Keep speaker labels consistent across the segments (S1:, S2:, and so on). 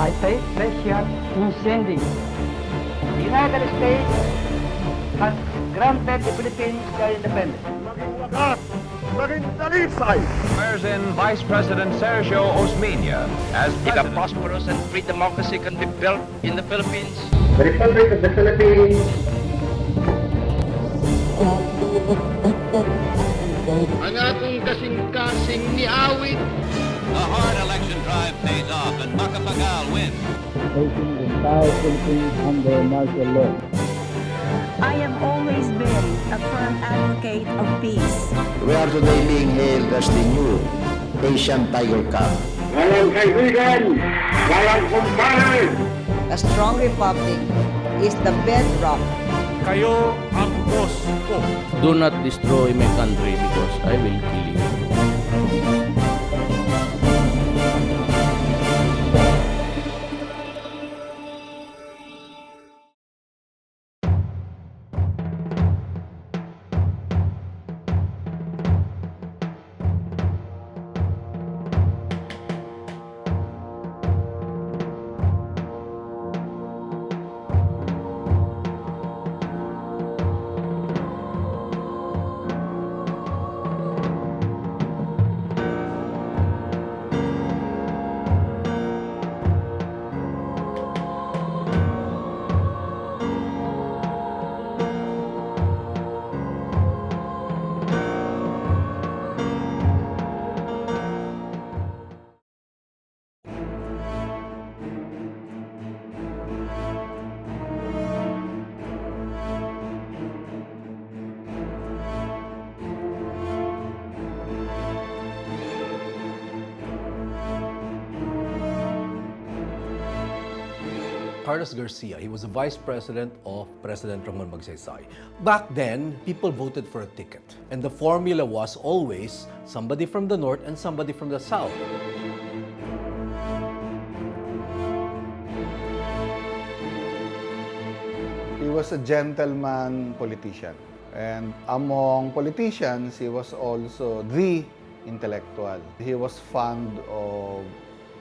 S1: I say prescient incendi. The United States has granted the Philippines their independence.
S2: Swears in Vice President Sergio Osmeña as
S3: If a
S2: president.
S3: prosperous and free democracy can be built in the Philippines,
S4: The Republic of the Philippines
S5: Ang akong kasing-kasing niawit.
S6: The hard election drive pays off and Macapagal wins.
S1: Taking the entire Philippines under martial law.
S7: I have always been a firm advocate of peace.
S8: We are today being hailed as the new Asian Tiger Cup.
S4: walang kaibigan, walang kumpare.
S9: A strong republic is the bedrock.
S5: Kayo ang boss ko.
S10: Do not destroy my country because I will kill you.
S11: Carlos Garcia, he was the vice president of President Ramon Magsaysay. Back then, people voted for a ticket. And the formula was always somebody from the north and somebody from the south.
S12: He was a gentleman politician. And among politicians, he was also the intellectual. He was fond of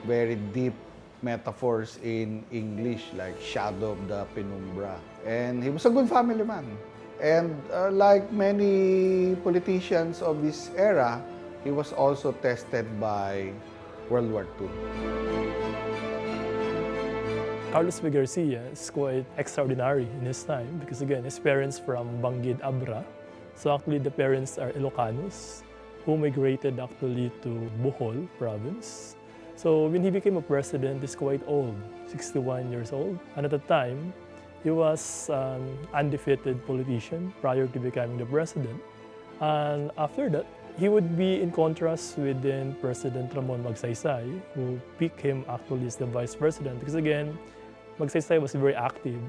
S12: very deep metaphors in English, like shadow of the penumbra. And he was a good family man. And like many politicians of this era, he was also tested by World War II.
S13: Carlos V. Garcia is quite extraordinary in his time because, again, his parents from Banguid, Abra. So actually, the parents are Ilocanos who migrated actually to Bohol province. So when he became a president, he's quite old, 61 years old. And at the time, he was an undefeated politician prior to becoming the president. And after that, he would be in contrast with then President Ramon Magsaysay, who picked him actually as the vice president. Because again, Magsaysay was very active,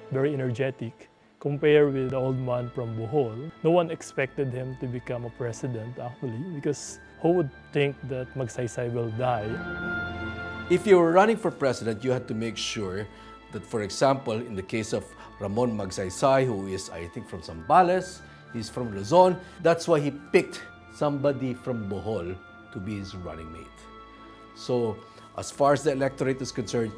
S13: very energetic, compared with the old man from Bohol. No one expected him to become a president actually, because who would think that Magsaysay will die?
S11: If you were running for president, you had to make sure that, for example, in the case of Ramon Magsaysay, who is, I think, from Zambales, he's from Luzon, that's why he picked somebody from Bohol to be his running mate. So, as far as the electorate is concerned,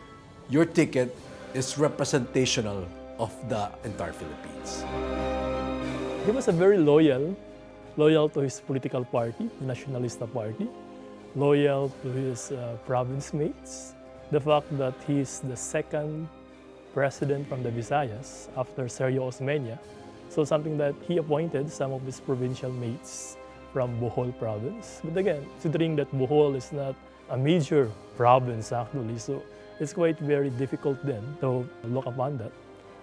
S11: your ticket is representational of the entire Philippines.
S13: He was a very loyal to his political party, the Nacionalista Party, loyal to his province mates. The fact that he's the second president from the Visayas after Sergio Osmeña, so something that he appointed some of his provincial mates from Bohol province. But again, considering that Bohol is not a major province actually, so it's quite very difficult then to look upon that.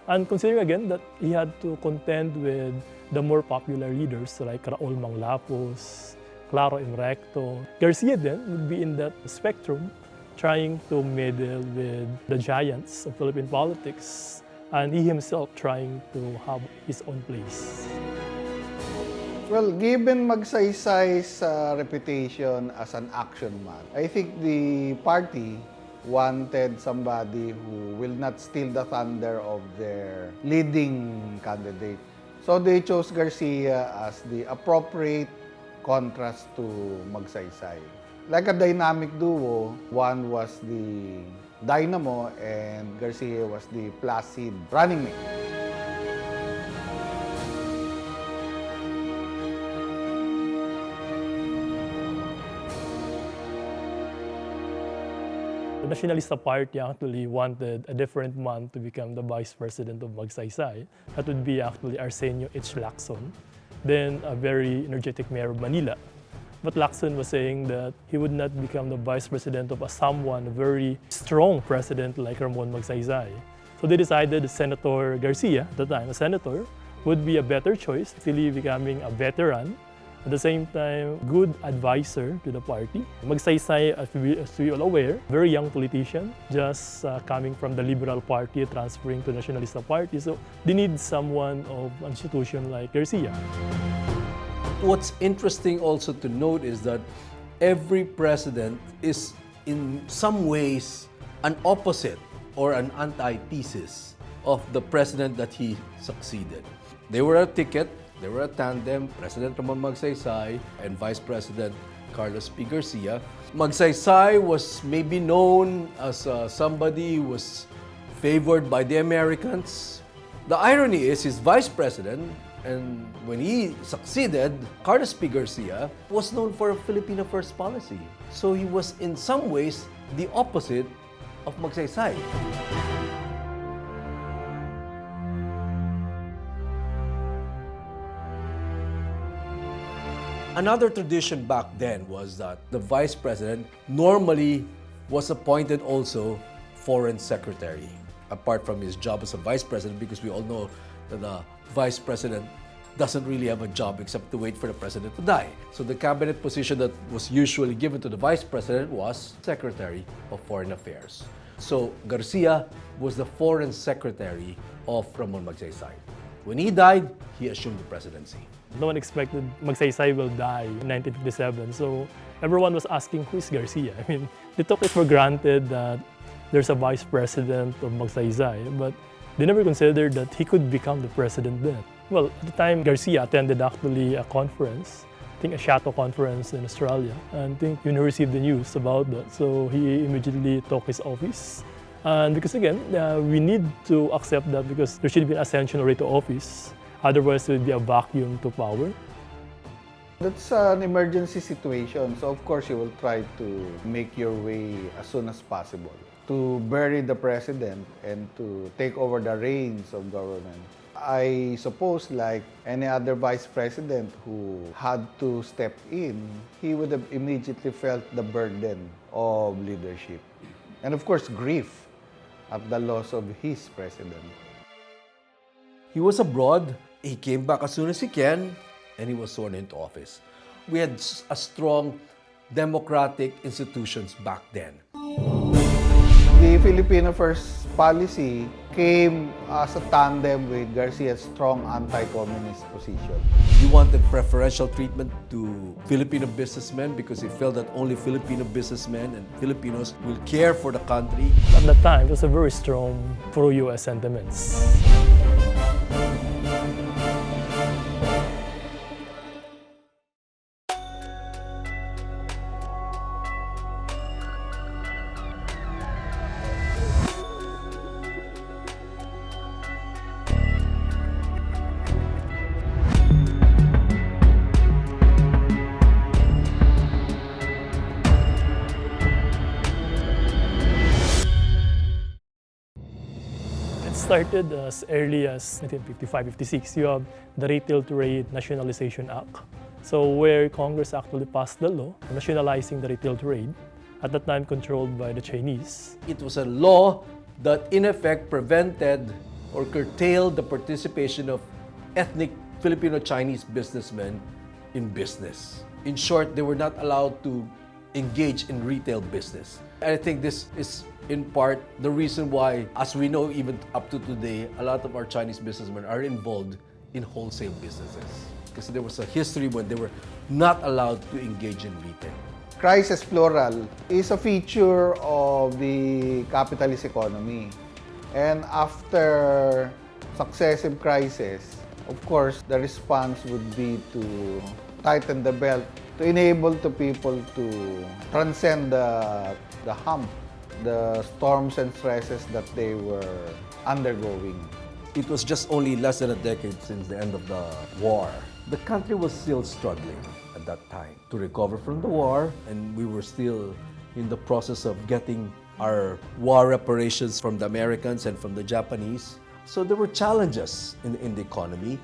S13: And considering again that he had to contend with the more popular leaders like Raul Manglapos, Claro Imrecto, Garcia then would be in that spectrum trying to meddle with the giants of Philippine politics, and he himself trying to have his own place.
S12: Well, given Magsaysay's reputation as an action man, I think the party wanted somebody who will not steal the thunder of their leading candidate. So they chose Garcia as the appropriate contrast to Magsaysay. like a dynamic duo. One was the dynamo and Garcia was the placid running mate.
S13: The Nationalista Party actually wanted a different man to become the vice president of Magsaysay. That would be actually Arsenio H. Lacson, then a very energetic mayor of Manila. But Lacson was saying that he would not become the vice president of someone very strong president like Ramon Magsaysay. So they decided Senator Garcia, at the time a senator, would be a better choice, really becoming a veteran. At the same time, good advisor to the party. Magsaysay, as we all aware, very young politician, just coming from the Liberal Party, transferring to Nationalista Party. So they need someone of an institution like Garcia.
S11: What's interesting also to note is that every president is in some ways an opposite or an antithesis of the president that he succeeded. They were a ticket. They were a tandem, President Ramon Magsaysay and Vice President Carlos P. Garcia. Magsaysay was maybe known as somebody who was favored by the Americans. The irony is he's vice president, and when he succeeded, Carlos P. Garcia was known for Filipino First Policy. So he was in some ways the opposite of Magsaysay. Another tradition back then was that the vice president normally was appointed also foreign secretary, apart from his job as a vice president, because we all know that the vice president doesn't really have a job except to wait for the president to die. So the cabinet position that was usually given to the vice president was Secretary of Foreign Affairs. So Garcia was the foreign secretary of Ramon Magsaysay. When he died, he assumed the presidency.
S13: No one expected Magsaysay will die in 1957, so everyone was asking, who is Garcia? I mean, they took it for granted that there's a vice president of Magsaysay, but they never considered that he could become the president then. Well, at the time, Garcia attended actually a conference, I think a Chateau conference in Australia, and I think he received the news about that, so he immediately took his office. And because again, we need to accept that because there should be an ascension already to office. Otherwise, there would be a vacuum to power.
S12: That's an emergency situation, so of course you will try to make your way as soon as possible to bury the president and to take over the reins of government. I suppose like any other vice president who had to step in, he would have immediately felt the burden of leadership. And of course, grief at the loss of his president.
S11: He was abroad. He came back as soon as he can, and he was sworn into office. We had a strong democratic institutions back then.
S12: The Filipino First Policy came as a tandem with Garcia's strong anti-communist position.
S11: He wanted preferential treatment to Filipino businessmen because he felt that only Filipino businessmen and Filipinos will care for the country.
S13: At that time, it was a very strong pro-US sentiments. Started as early as 1955-56. You have the Retail Trade Nationalization Act. So where Congress actually passed the law nationalizing the retail trade, at that time controlled by the Chinese.
S11: It was a law that in effect prevented or curtailed the participation of ethnic Filipino-Chinese businessmen in business. In short, they were not allowed to engage in retail business. And I think this is in part the reason why, as we know even up to today, a lot of our Chinese businessmen are involved in wholesale businesses. Because there was a history when they were not allowed to engage in retail.
S12: Crisis plural is a feature of the capitalist economy. And after successive crises, of course, the response would be to tighten the belt to enable the people to transcend the hump, the storms and stresses that they were undergoing.
S11: It was just only less than a decade since the end of the war. The country was still struggling at that time to recover from the war, and we were still in the process of getting our war reparations from the Americans and from the Japanese. So there were challenges in the economy,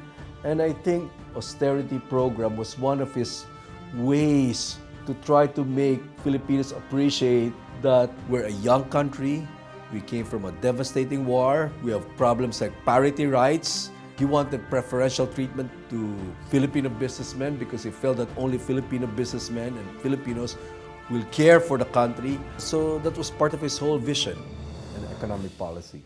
S11: and I think austerity program was one of his ways to try to make Filipinos appreciate that we're a young country. We came from a devastating war. We have problems like parity rights. He wanted preferential treatment to Filipino businessmen because he felt that only Filipino businessmen and Filipinos will care for the country. So that was part of his whole vision and economic policy.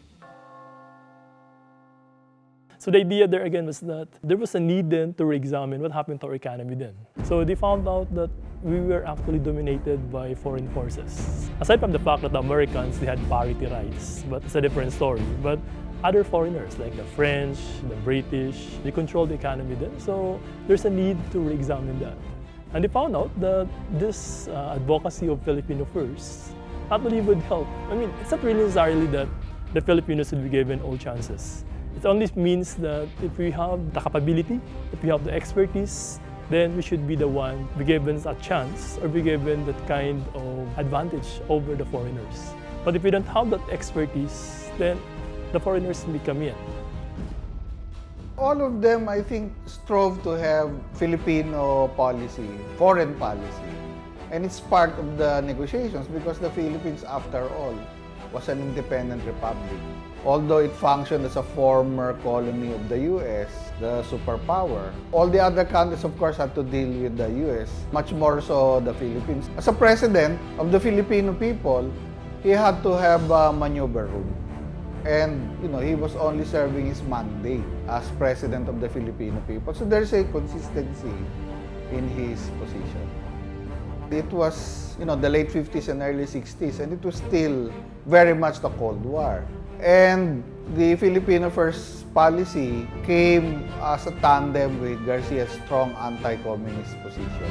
S13: So the idea there again was that there was a need then to re-examine what happened to our economy then. So they found out that we were actually dominated by foreign forces. Aside from the fact that the Americans, they had parity rights, but it's a different story. But other foreigners like the French, the British, they controlled the economy then. So there's a need to re-examine that. And they found out that this advocacy of Filipino First actually would help. I mean, it's not really necessarily that the Filipinos should be given all chances. It only means that if we have the capability, if we have the expertise, then we should be the one be given a chance or be given that kind of advantage over the foreigners. But if we don't have that expertise, then the foreigners will come in.
S12: All of them, I think, strove to have Filipino policy, foreign policy. And it's part of the negotiations because the Philippines, after all, was an independent republic. Although it functioned as a former colony of the US, the superpower, all the other countries, of course, had to deal with the US, much more so the Philippines. As a president of the Filipino people, he had to have maneuver room. And, he was only serving his mandate as president of the Filipino people. So there's a consistency in his position. It was, the late 50s and early 60s, and it was still very much the Cold War. And the Filipino First Policy came as a tandem with Garcia's strong anti-communist position.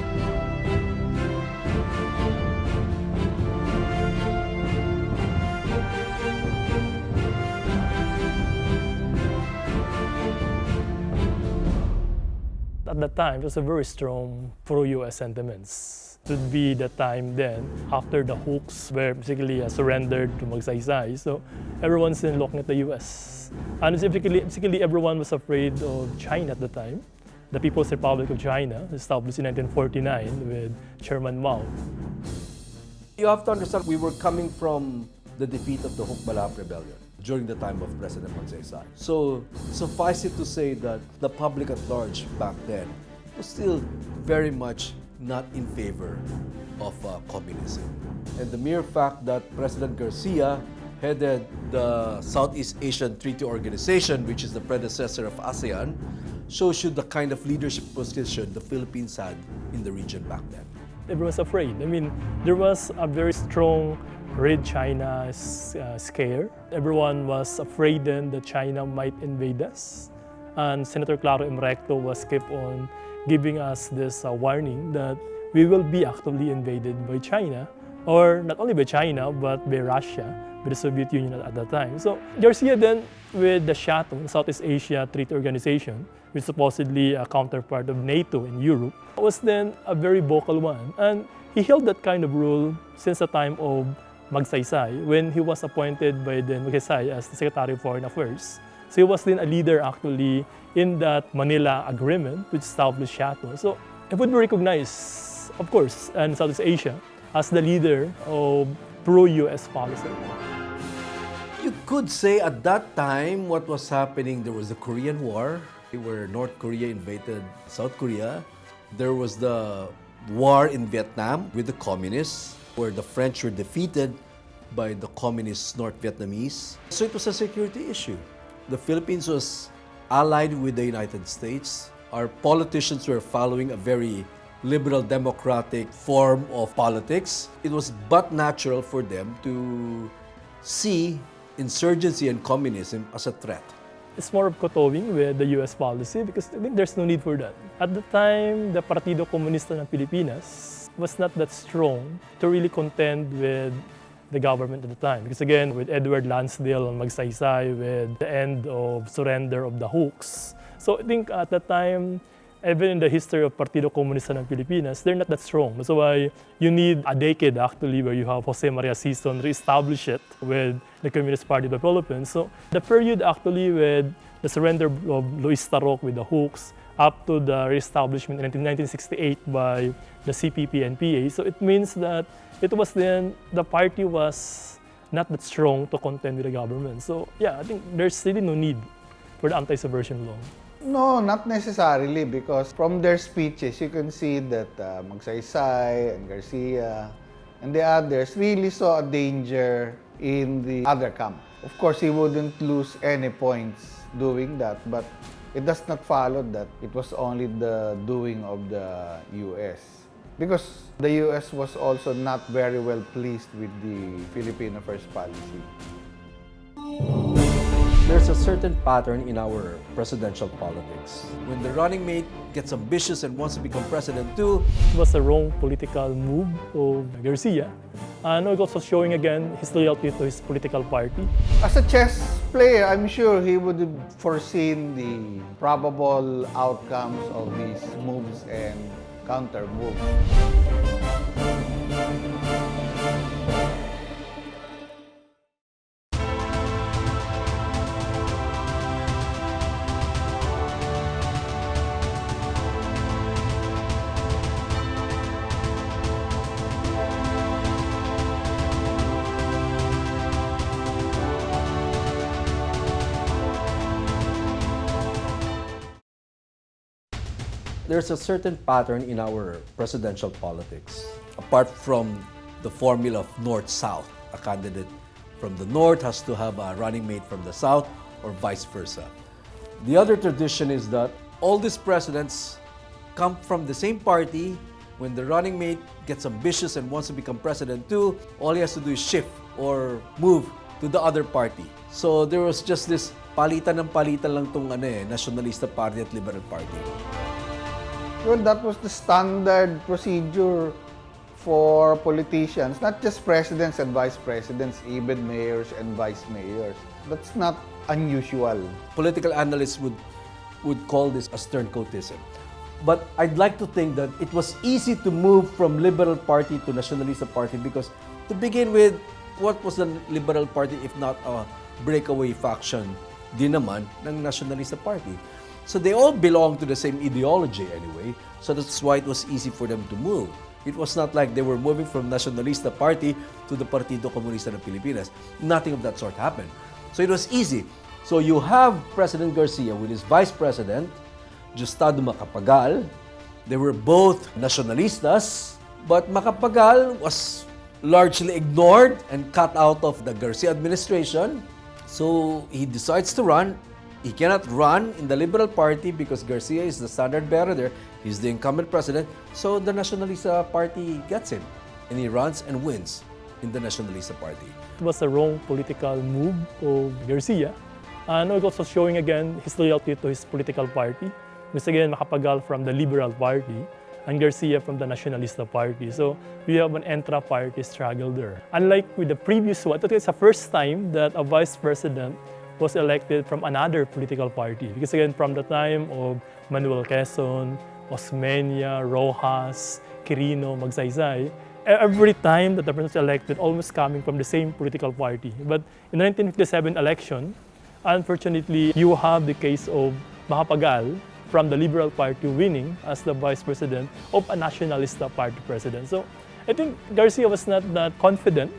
S13: At that time, it was a very strong pro-US sentiments. It would be the time then, after the Hawks were basically surrendered to Magsaysay. So everyone's then looking at the US. And basically everyone was afraid of China at the time. The People's Republic of China, established in 1949 with Chairman Mao.
S11: You have to understand, we were coming from the defeat of the Hukbalahap Rebellion during the time of President Magsaysay. So suffice it to say that the public at large back then was still very much not in favor of communism. And the mere fact that President Garcia headed the Southeast Asian Treaty Organization, which is the predecessor of ASEAN, shows you the kind of leadership position the Philippines had in the region back then.
S13: Everyone was afraid. I mean, there was a very strong Red China scare. Everyone was afraid then that China might invade us. And Senator Claro Imrecto was kept on giving us this warning that we will be actively invaded by China, or not only by China, but by Russia, by the Soviet Union at that time. So Garcia then, with the SHATO, the Southeast Asia Treaty Organization, which is supposedly a counterpart of NATO in Europe, was then a very vocal one. And he held that kind of role since the time of Magsaysay, when he was appointed by then Magsaysay as the Secretary of Foreign Affairs. So he was then a leader actually in that Manila Agreement, which established SHATO. So it would be recognized, of course, in Southeast Asia as the leader of pro-US policy.
S11: You could say at that time what was happening, there was the Korean War, where North Korea invaded South Korea. There was the war in Vietnam with the communists, where the French were defeated by the communist North Vietnamese. So it was a security issue. The Philippines was allied with the United States. Our politicians were following a very liberal democratic form of politics. It was but natural for them to see insurgency and communism as a threat.
S13: it's more of kotowing with the US policy because I think there's no need for that. At the time, the Partido Comunista ng Pilipinas was not that strong to really contend with the government at the time. Because again, with Edward Lansdale and Magsaysay, with the end of surrender of the hooks. So I think at that time, even in the history of Partido Comunista ng Pilipinas, they're not that strong. That's why you need a decade actually where you have Jose Maria Sison reestablish it with the Communist Party of the Philippines. So the period actually with the surrender of Luis Tarok with the hooks up to the reestablishment in 1968 by the CPP and PA. So it means that it was then the party was not that strong to contend with the government. So yeah, I think there's really no need for the anti-subversion law.
S12: No, not necessarily, because from their speeches, you can see that Magsaysay and Garcia and the others really saw a danger in the other camp. Of course, he wouldn't lose any points doing that, but it does not follow that it was only the doing of the US. Because the US was also not very well pleased with the Filipino First Policy.
S11: There's a certain pattern in our presidential politics. When the running mate gets ambitious and wants to become president too,
S13: it was a wrong political move of Garcia. And it also showing again his loyalty to his political party.
S12: As a chess player, I'm sure he would have foreseen the probable outcomes of these moves and counter moves.
S11: There's a certain pattern in our presidential politics. Apart from the formula of North-South, a candidate from the North has to have a running mate from the South or vice versa. The other tradition is that all these presidents come from the same party. When the running mate gets ambitious and wants to become president too, all he has to do is shift or move to the other party. So there was just this palitan ng palitan lang tong Nationalista Party at Liberal Party.
S12: Well, that was the standard procedure for politicians, not just presidents and vice presidents, even mayors and vice mayors. That's not unusual.
S11: Political analysts would call this a turncoatism. But I'd like to think that it was easy to move from Liberal Party to Nationalista Party because to begin with, what was the Liberal Party if not a breakaway faction din naman ng Nationalista Party? So they all belong to the same ideology anyway, so that's why it was easy for them to move. It was not like they were moving from Nationalista Party to the Partido Comunista ng Pilipinas. Nothing of that sort happened. So it was easy. So you have President Garcia with his Vice President, Justado Macapagal. They were both nationalistas, but Macapagal was largely ignored and cut out of the Garcia administration. So he decides to run. He cannot run in the Liberal Party because Garcia is the standard bearer there. He's the incumbent president. So the Nationalista Party gets him. And he runs and wins in the Nationalista Party.
S13: It was a wrong political move of Garcia. And it also showing again his loyalty to his political party. Because again, Macapagal from the Liberal Party and Garcia from the Nationalista Party. So we have an intra-party struggle there. Unlike with the previous one, it's the first time that a vice president was elected from another political party. Because again, from the time of Manuel Quezon, Osmeña, Rojas, Quirino, Magsaysay, every time that the president was elected, almost coming from the same political party. But in the 1957 election, unfortunately, you have the case of Macapagal from the Liberal Party winning as the vice president of a Nationalista Party president. So I think Garcia was not that confident,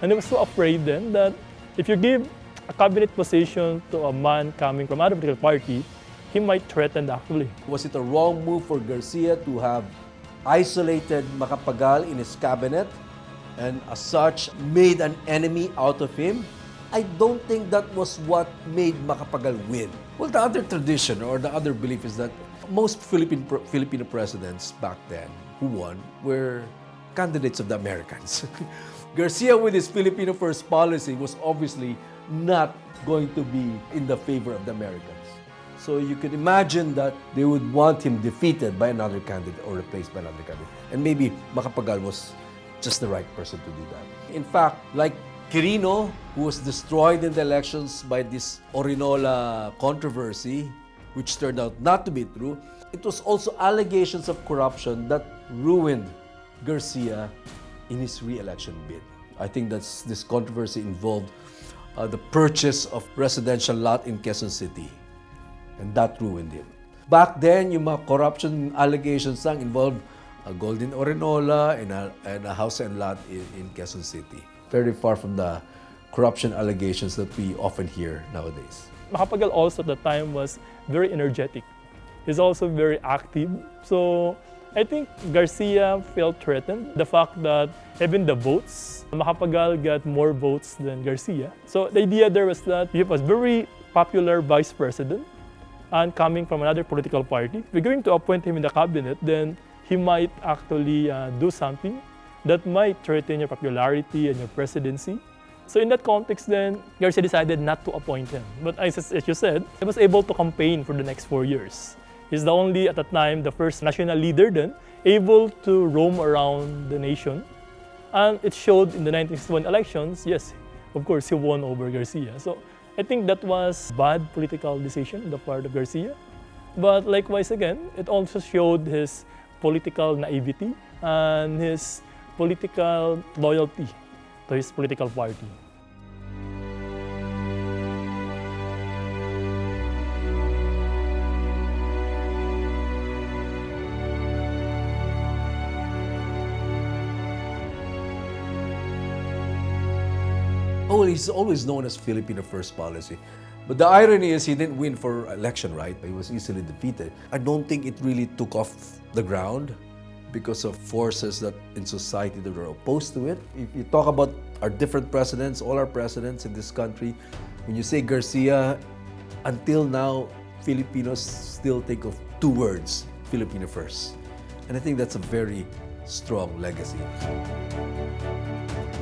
S13: and he was so afraid then that if you give a cabinet position to a man coming from another political party, he might threaten actually.
S11: Was it a wrong move for Garcia to have isolated Macapagal in his cabinet and as such made an enemy out of him? I don't think that was what made Macapagal win. Well, the other tradition or the other belief is that most Filipino presidents back then who won were candidates of the Americans. Garcia, with his Filipino First Policy, was obviously not going to be in the favor of the Americans. So you could imagine that they would want him defeated by another candidate or replaced by another candidate. And maybe Macapagal was just the right person to do that. In fact, like Quirino, who was destroyed in the elections by this Orinola controversy, which turned out not to be true, it was also allegations of corruption that ruined Garcia in his re-election bid. I think that's this controversy involved the purchase of residential lot in Quezon City, and that ruined him. Back then, yung mga corruption allegations lang involved a golden Orinola and a house and lot in Quezon City. Very far from the corruption allegations that we often hear nowadays.
S13: Macapagal also at the time was very energetic. He's also very active. So I think Garcia felt threatened. The fact that even the votes, Macapagal got more votes than Garcia. So the idea there was that he was very popular vice president and coming from another political party. If we're going to appoint him in the cabinet, then he might actually do something that might threaten your popularity and your presidency. So in that context then, Garcia decided not to appoint him. But as you said, he was able to campaign for the next 4 years. He's the only, at that time, the first national leader then, able to roam around the nation. And it showed in the 1961 elections, yes, of course, he won over Garcia. So I think that was bad political decision on the part of Garcia. But likewise again, it also showed his political naivety and his political loyalty to his political party.
S11: Oh, he's always known as Filipino First Policy. But the irony is he didn't win for election, right? He was easily defeated. I don't think it really took off the ground because of forces that in society that were opposed to it. If you talk about our different presidents, all our presidents in this country, when you say Garcia, until now, Filipinos still think of two words, Filipino First. And I think that's a very strong legacy.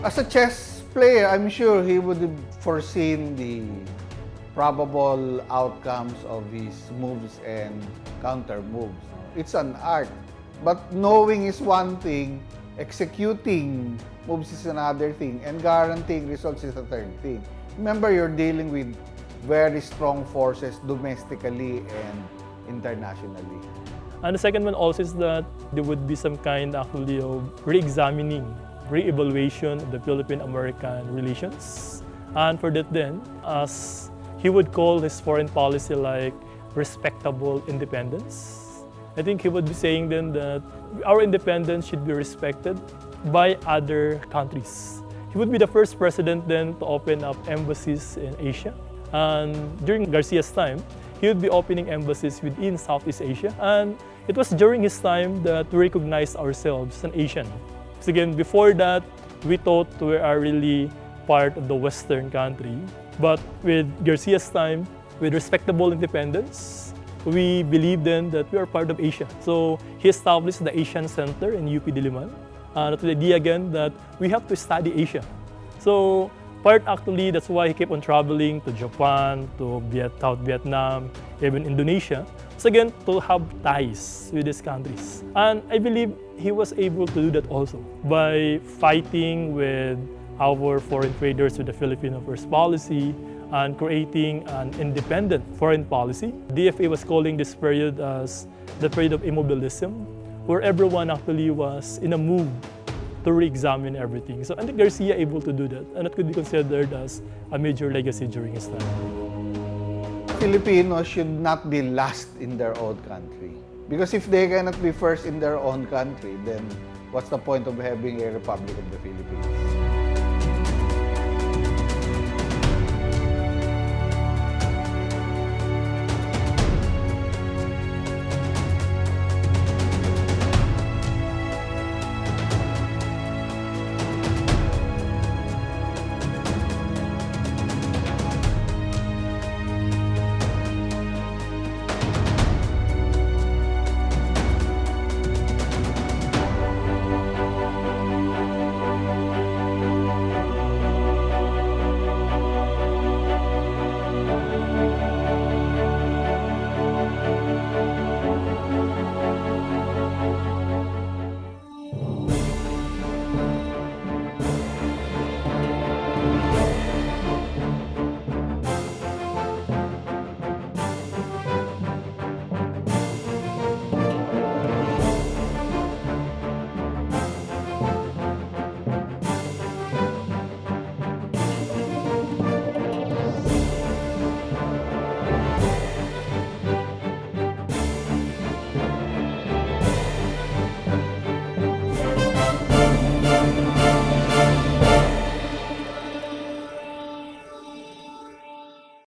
S12: As a chess player, I'm sure he would have foreseen the probable outcomes of his moves and counter moves. It's an art. But knowing is one thing, executing moves is another thing, and guaranteeing results is a third thing. Remember, you're dealing with very strong forces domestically and internationally.
S13: And the second one also is that there would be some kind actually of re-examining, re-evaluation of the Philippine-American relations. And for that then, as he would call his foreign policy like respectable independence. I think he would be saying then that our independence should be respected by other countries. He would be the first president then to open up embassies in Asia. And during Garcia's time, he would be opening embassies within Southeast Asia. And it was during his time that we recognized ourselves as an Asian. So again, before that, we thought we are really part of the Western country. But with Garcia's time, with respectable independence, we believe then that we are part of Asia. So he established the Asian Center in UP Diliman. That's the idea again that we have to study Asia. So part actually, that's why he kept on traveling to Japan, to South Vietnam, even Indonesia. So again, to have ties with these countries. And I believe he was able to do that also by fighting with our foreign traders with the Filipino First Policy and creating an independent foreign policy. DFA was calling this period as the period of immobilism, where everyone actually was in a mood to re-examine everything. So I think Garcia able to do that, and it could be considered as a major legacy during his time.
S12: Filipinos should not be last in their own country. Because if they cannot be first in their own country, then what's the point of having a Republic of the Philippines?